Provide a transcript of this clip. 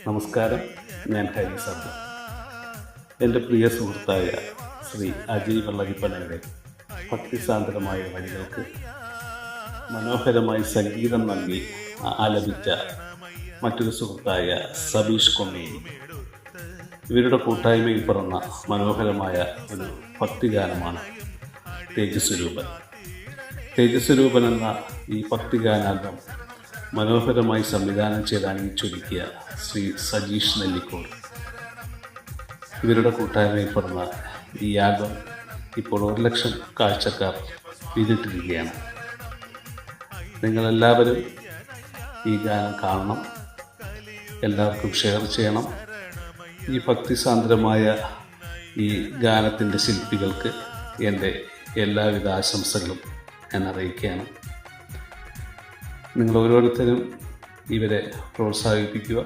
നമസ്കാരം, ഞാൻ ഹരി സാബു. എൻ്റെ പ്രിയ സുഹൃത്തായ ശ്രീ അജയ് വള്ളരിപ്പനയുടെ ഭക്തിസാന്ദ്രമായ വരികൾക്ക് മനോഹരമായി സംഗീതം നൽകി ആലപിച്ച മറ്റൊരു സുഹൃത്തായ സബീഷ് കൊമ്മേരി. ഇവരുടെ കൂട്ടായ്മയിൽ പിറന്ന മനോഹരമായ ഒരു ഭക്തിഗാനമാണ് തേജസ്വരൂപൻ. തേജസ്വരൂപൻ എന്ന ഈ ഭക്തിഗാനാൽബം മനോഹരമായി സംവിധാനം ചെയ്ത് അണിയിച്ചൊരുക്കിയ ശ്രീ സജീഷ് നെല്ലിക്കോട്. ഇവരുടെ കൂട്ടായ്മയിൽ പിറന്ന ഈ ആൽബം ഇപ്പോൾ 1,00,000 കാഴ്ചക്കാർ പിന്നിട്ടിരിക്കുകയാണ്. നിങ്ങളെല്ലാവരും ഈ ഗാനം കാണണം, എല്ലാവർക്കും ഷെയർ ചെയ്യണം. ഈ ഭക്തിസാന്ദ്രമായ ഈ ഗാനത്തിൻ്റെ ശില്പികൾക്ക് എൻ്റെ എല്ലാവിധ ആശംസകളും ഞാൻ അറിയിക്കുകയാണ്. നിങ്ങൾ ഓരോരുത്തരും ഇവരെ പ്രോത്സാഹിപ്പിക്കുക.